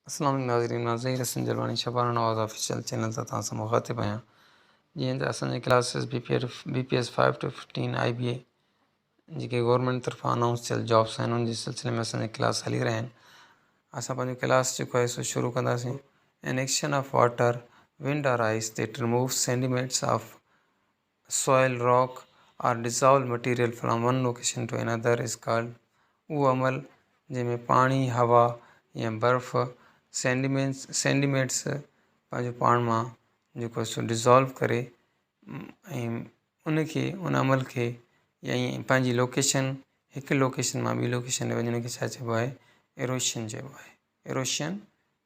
अस्सलाम वालेकुम नाज़रीन, ज़हीर हसन जलवानी शबाना नवाज़ ऑफिशियल चैनल ते तव्हां सां मुख़ातिब आहियां। जीअं त असांजी क्लासिस BPS 5 to 15 IBA जेके गवर्नमेंट तरफ़ां अनाउंस थियल जॉब्स आहिनि उन जे सिलसिले में असांजी क्लास हली रहिया आहिनि। असां पंहिंजो क्लास जेको आहे सो शुरू कंदासीं। An action of water, wind और ice that remove sediments of soil, rock or dissolved material from one location to another is called उहो अमल जंहिंमें पाणी, हवा या बर्फ़ सेंडिमेंट्स पंहिंजो पाण मां जेको सो डिज़ोल्व करे ऐं उन अमल खे या ईअं पंहिंजी लोकेशन हिकु लोकेशन मां ॿी लोकेशन ते वञण खे छा चइबो आहे? एरोशन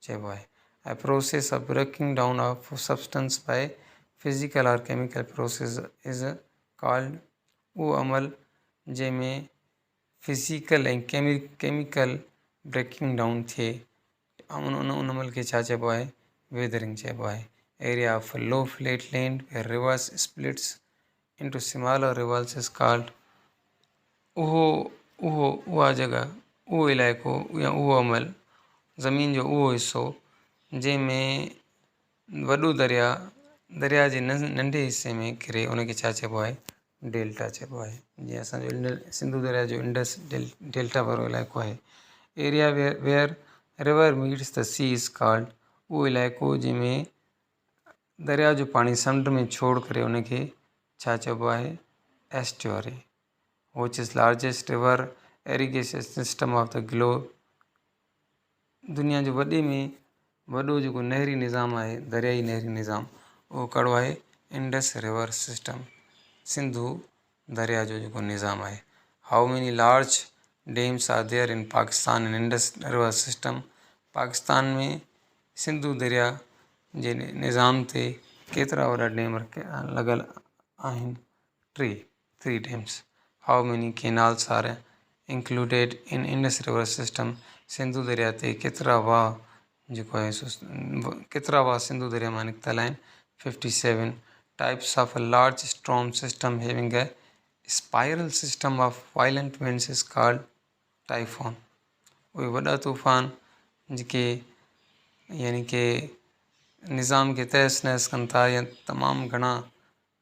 चइबो आहे। A process of breaking down of substance by physical or chemical process is called उहो अमल जंहिंमें फिज़िकल ऐं केमिकल ब्रेकिंग डाउन थिए उन अमल खे छा चइबो आहे? वेदरिंग चइबो आहे। Area of low flat land where rivers splits into smaller rivers is called उहा जॻह, उहो इलाइक़ो या उहो अमल, ज़मीन जो उहो हिसो जंहिंमें वॾो दरिया जे नंढे हिसे में किरे उनखे छा चइबो आहे? डेल्टा चइबो आहे। जीअं असांजो सिंधु दरिया जो इंडस डेल्टा वारो इलाइक़ो आहे। Area where river meets the sea is called उहो इलाइक़ो जंहिंमें दरिया जो पाणी समुंड में छोड़ करे उनखे छा चइबो आहे? Estuary. Which is largest river irrigation system of the globe दुनिया जो वॾे में वॾो जेको नहरी निज़ाम आहे, दरियाई नहरी निज़ाम, उहो कहिड़ो आहे? इंडस रिवर सिस्टम, सिंधु दरिया जो जेको निज़ाम आहे। How many large dams are there in Pakistan इन इंडस रिवर सिस्टम पाकिस्तान में सिंधु दरिया जे निज़ाम ते केतिरा वॾा डैम लॻल आहिनि? Three dams. How many canals are included in Indus river system Sindhu दरिया ते केतिरा वाह जेको आहे केतिरा वाह सिंधु दरिया मां निकितल आहिनि? 57। Types of a large storm system having a spiral system of violent winds is called typhoon. उहे वॾा तूफ़ान जेके यानी कि निज़ाम खे तहस नहस कनि था या तमामु घणा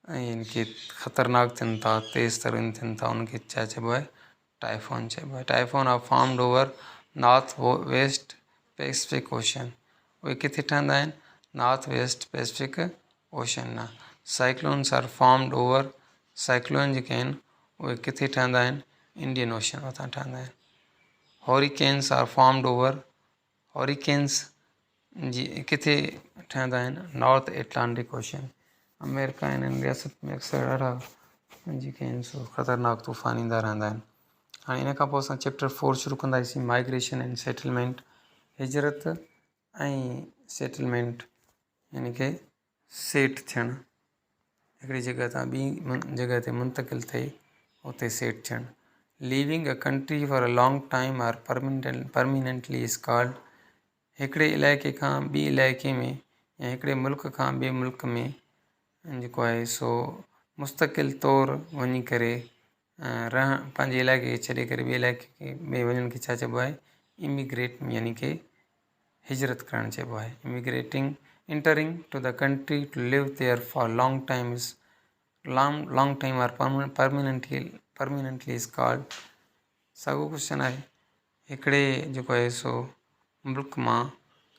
यानी कि ख़तरनाक थियनि था, तेज़ तरीन थियनि था, उनखे छा चइबो आहे? टाइफॉन चइबो आहे। Typhoon are formed over North West Pacific Ocean. उहे किथे ठहंदा आहिनि? नॉर्थ वेस्ट पैसिफिक ओशन ना। Cyclones are formed over cyclone जेके आहिनि उहे किथे ठहंदा आहिनि? इंडियन ओशन मथां ठहंदा आहिनि। हॉरिकेन्स आर फॉर्म्ड ओवर हॉरिकेन्स जी किथे ठहंदा आहिनि? North Atlantic ocean. अमेरिका इन्हनि रियासत में अक्सर ॾाढा जेके आहिनि सो ख़तरनाक तूफ़ान ईंदा रहंदा आहिनि। हाणे इन खां पोइ असां चैप्टर 4 शुरू कंदासीं, माइग्रेशन एंड सेटलमेंट, हिजरत ऐं सेटलमेंट यानी कि सेट थियणु, हिकिड़ी जॻह तां ॿी जॻह ते मुंतक़िल थिए उते सेट थियणु। Leaving a country for a long time or permanently is called हिकिड़े इलाइक़े खां ॿी इलाइक़े में या हिकिड़े मुल्क खां ॿिए मुल्क में जेको आहे सो मुस्तक़िल तौरु वञी करे पंहिंजे इलाइक़े खे छॾे करे ॿिए इलाइक़े में वञण खे छा चइबो आहे? इमिग्रेट यानी कि हिजरत करणु चइबो आहे। Entering to the country to live there for long time or permanently is called. साॻियो क्वेश्चन आहे, हिकिड़े जेको आहे सो मुल्क मां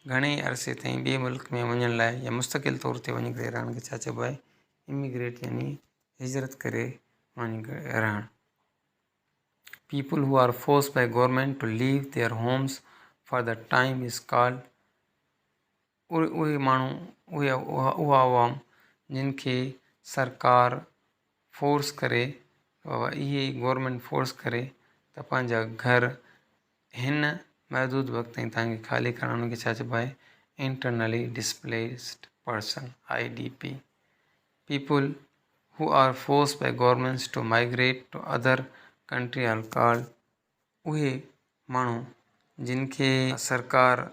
घणे अरसे ताईं ॿिए मुल्क में वञण लाइ या मुस्तक़िल तौर ते वञी करे रहण खे छा चइबो आहे? इमिग्रेट यानी हिजरत करे वञी करे रहणु। People who are forced by government to leave their homes for the time is called उहे माण्हू उहा आवाम जिन खे सरकार फोर्स करे इहे गवर्नमेंट फोर्स करे त पंहिंजा घर हिन महदूद वक़्त ताईं तव्हांखे ख़ाली करणु उनखे छा चइबो आहे? Internally displaced person IDP। People who are forced by governments to migrate to other country are called उहे माण्हू जिन खे सरकार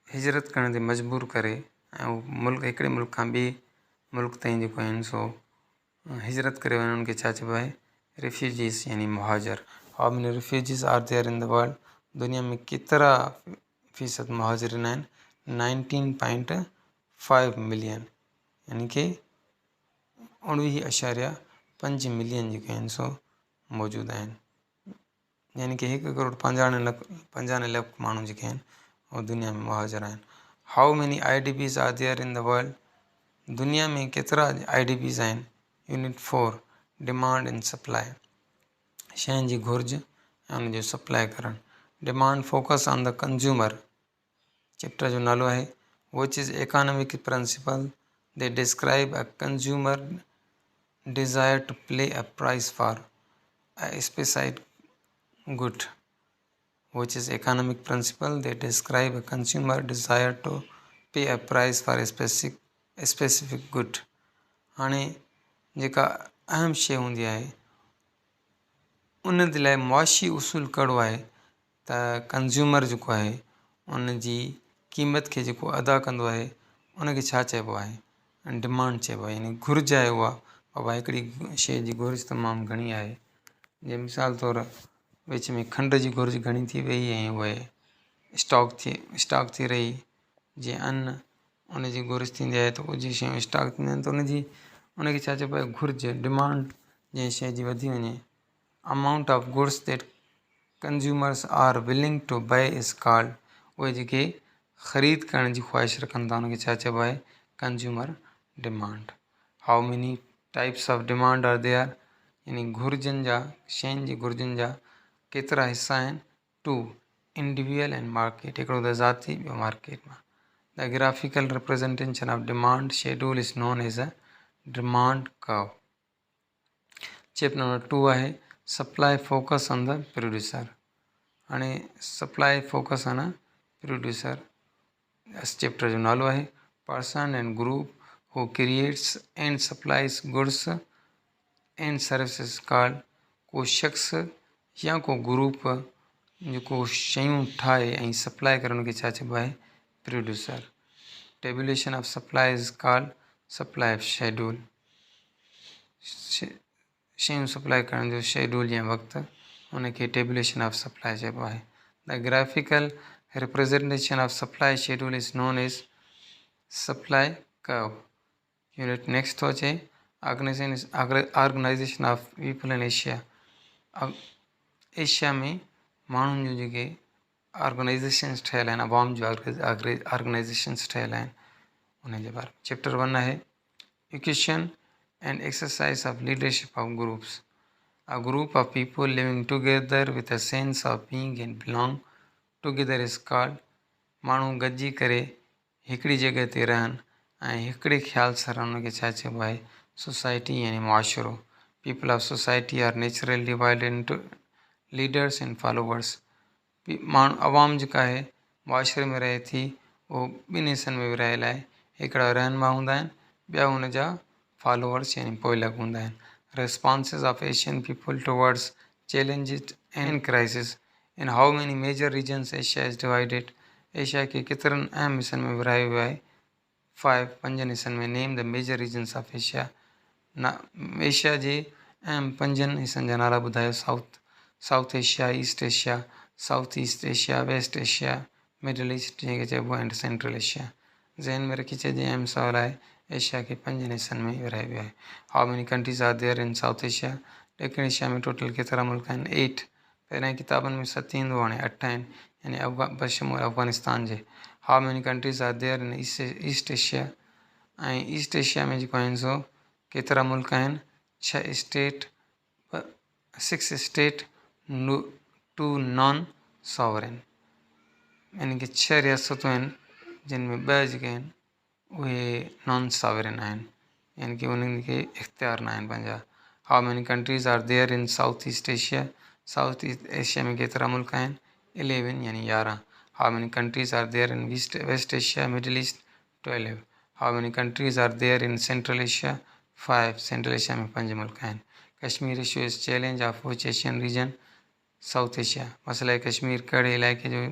हिजरत करण ते मजबूर करे ऐं उहो मुल्क हिकिड़े मुल्क खां ॿिए मुल्क ताईं जेको आहिनि सो हिजरत करे वञण उनखे छा चइबो आहे? रिफ्यूजीस यानी मुहाजिर। How many refugees are there in the world दुनिया में केतिरा फ़ीसद मुहाजिरिन आहिनि, 19.5 मिलियन, यानी कि 19.5 मिलियन जेके आहिनि सो मौजूदु आहिनि, यानी कि 1,95,00,000 माण्हू जेके आहिनि उहे दुनिया में मुहाजिर आहिनि। How many IDPs are there in the world? दुनिया में केतिरा IDPs आहिनि? यूनिट 4 डिमांड एंड सप्लाई, शयुनि जी घुर्ज ऐं उन जो सप्लाई करणु। Demand focus on the consumer, chapter जो नालो आहे which is economic principle they describe a consumer desire to pay a price for a specified good, which is economic principle that describe a consumer desire to pay a price for a specific good। हाणे जेका अहम शइ हूंदी आहे उन जे लाइ मुआशी उसूल कहिड़ो आहे त कंज्यूमर जेको आहे उन जी क़ीमत खे जेको अदा कंदो आहे उनखे छा चइबो आहे? डिमांड चइबो आहे, यानी घुर्ज आहे उहा। बाबा हिकिड़ी शइ जी घुर्ज तमामु घणी आहे, जीअं मिसाल तौरु विच में खंड जी घुर्ज घणी थी वई ऐं उहे स्टॉक थी रही, जीअं अन्न उन जी घुर्ज थींदी आहे त उहे जी शयूं स्टॉक थींदियूं आहिनि त उनखे छा चइबो आहे? घुर्ज, डिमांड जंहिं शइ जी वधी वञे। Amount of goods that consumers are willing to buy is called, उहे जेके ख़रीद करण जी ख़्वाहिश रखनि था उनखे छा चइबो आहे? Consumer demand. How many types of demand are there, यानी घुर्जनि जा, शयुनि जी घुर्जनि जा केतिरा हिसा आहिनि? 2 इंडिविजुअल एंड मार्केट, हिकिड़ो त ज़ाती, ॿियो मार्केट मां। The graphical representation of demand schedule is known as a demand curve. Chapter number 2 आहे supply focus on the producer. हाणे supply focus on a producer, इस चैप्टर जो नालो आहे person and group who creates and supplies goods and services called, को शख्स या को ग्रुप जेको शयूं ठाहे ऐं सप्लाई करे उनखे छा चइबो आहे? Producer. Tabulation of supply is called supply of schedule, शयूं सप्लाई करण जो शेड्यूल या वक़्तु उनखे टेबुलेशन ऑफ सप्लाई चइबो आहे। The graphical representation of supply schedule is known as supply curve. Unit next थो अचे organisation of people in Asia. Asia में माण्हुनि जूं जेके ऑर्गेनाइजेशन्स ठहियल आहिनि, अवाम जूं ऑर्गेनाइजेशन्स ठहियल आहिनि उन जे बारे में। चैप्टर 1 आहे equation and exercise of leadership of groups. A group of people living together with a sense of being and belong together is called, माण्हू गॾिजी करे हिकिड़ी जॻह ते रहनि ऐं हिकिड़े ख़्याल सां रहनि उनखे छा चइबो आहे? सोसाइटी यानी मुआशिरो। People of society are naturally divided into leaders and followers. माण्हू अवाम जेका आहे मुआशिरे में रहे थी उहो ॿिनि हिसनि में विरहायल आहे, हिकिड़ा रहनुमा हूंदा आहिनि, ॿिया हुन जा फॉलोवर्स यानी पोइलक हूंदा आहिनि। Responses of Asian people towards challenges and crisis, in how many major regions Asia is divided, Asia खे केतिरनि अहम हिसनि में विरहायो वियो आहे? 5 पंजनि हिसनि में। Name the major regions of Asia, Asia जे अहम 5 हिसनि जा नाला ॿुधायो। South Asia, East Asia, South East Asia, West Asia, Middle East जंहिंखे चइबो आहे, एंड सेंट्रल एशिया। ज़हन में रखी छॾिजे अहम सवाल आहे, एशिया खे 5 हिसनि में विरहायो वियो आहे। How many countries are there in South Asia, ॾखिण एशिया में टोटल केतिरा मुल्क आहिनि? 8। पहिरियां किताबनि में 7 ईंदो, हाणे 8 आहिनि, यानी बशमूल अफ़गानिस्तान जे। How many countries are there in East Asia, ऐं ईस्ट एशिया में जेको आहिनि सो केतिरा मुल्क आहिनि? 6 स्टेट, 6 स्टेट, 2 नॉन सॉवरेन, यानी कि 6 रियासतूं आहिनि जिन में 2 जेके आहिनि उहे नॉन सॉवरेन आहिनि, यानी कि उन्हनि खे इख्तियार न आहिनि पंहिंजा। How many countries are there in South East Asia, South East Asia में केतिरा मुल्क आहिनि? 11 यानी 11। How many countries are there in West Asia, Middle East? 12। How many countries are there in Central Asia? 5। Central Asia में 5 मुल्क आहिनि। Kashmir issue is challenge of which Asian region? South Asia. मसइला कश्मीर कहिड़े इलाइक़े जो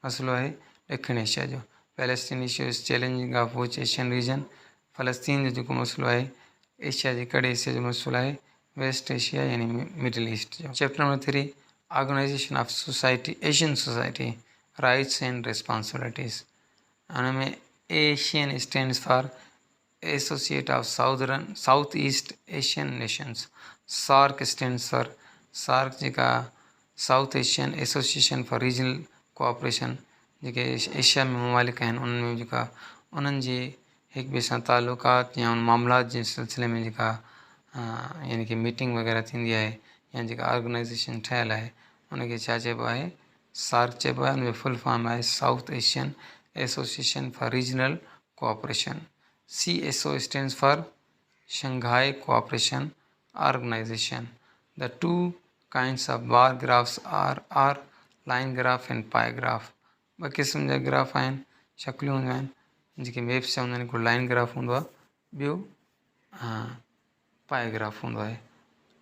मसइलो आहे? ॾखिण एशिया जो। Palestine issue is challenging of which Asian region? फ़लस्तीन जो जेको मसइलो आहे एशिया जे कहिड़े हिसे जो मसइलो आहे? वेस्ट एशिया यानी मिडल ईस्ट जो। Chapter number 3 organisation of society, ASEAN society. Rights and responsibilities. हुन में ASEAN stands for associate of South East Asian nations. SAARC stands for SAARC जेका South Asian association for regional cooperation, जेके Asia में ममालिक आहिनि उन्हनि में जेका उन्हनि जे हिक ॿिए सां ताल्लुकात या उन मामलात जे सिलसिले में जेका यानी कि मीटिंग वग़ैरह थींदी आहे या जेका ऑर्गेनाइजेशन ठहियलु आहे उनखे छा चइबो आहे, सार्क चइबो आहे। उनजो फुल फॉर्म आहे south Asian association for regional cooperation. CSO stands for Shanghai Cooperation Organization. The two kinds of bar graphs are line graph and pie graph। ॿ क़िस्म जा ग्राफ आहिनि, शक्लियूं हूंदियूं आहिनि जेके मैप्स जा हूंदा आहिनि। हिकिड़ो लाइन ग्राफ हूंदो आहे, ॿियो पाए ग्राफ हूंदो आहे।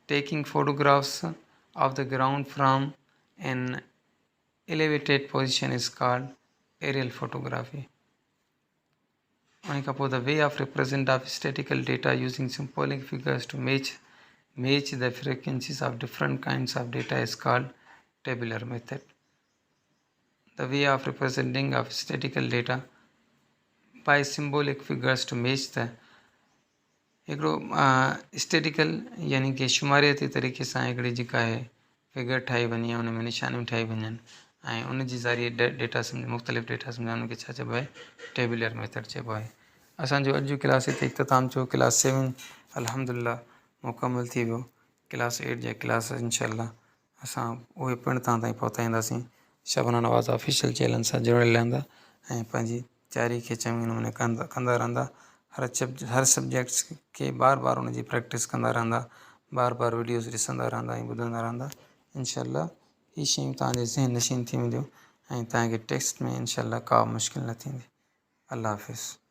Taking photographs of the ground from an elevated position is called aerial photography। उन खां पोइ the way of represent of statistical data using symbolic figures to match the frequencies of different kinds of data is called tabular method। The way of representing of statistical data by symbolic figures to match the हिकिड़ो statistical यानी कि शुमारियती तरीक़े सां हिकिड़ी जेका आहे figure ठाही वञे, उन में निशानियूं ठाही वञनि ऐं उन जे ज़रिए डेटा मुख़्तलिफ़ डेटा सम्झाइण उनखे छा चइबो आहे, टेबुलर मेथड चइबो आहे। असांजो अॼु जो क्लास हिते इख़्तिताम थियो। क्लास 7 अल्हम्दुलिल्लाह मुकमल थी वियो। क्लास 8 जा क्लास इंशाअल्लाह असां उहे पिणु तव्हां ताईं पहुचाईंदासीं। शबना नवाज़ ऑफिशियल चैनल सां जुड़ियल रहंदा ऐं पंहिंजी तयारी खे चङे नमूने कंदा रहंदा। हर सब्जेक्ट्स के बार बार उन जी प्रैक्टिस कंदा रहंदा, बार बार वीडियोज़ ॾिसंदा रहंदा ऐं ॿुधंदा रहंदा। इंशाअल्लाह हीअ शयूं तव्हांजे ज़हन नशीन थी वेंदियूं ऐं तव्हांखे टेक्स्ट में इंशाअल्लाह का मुश्किल न थींदी। अल्लाह हाफ़िज़।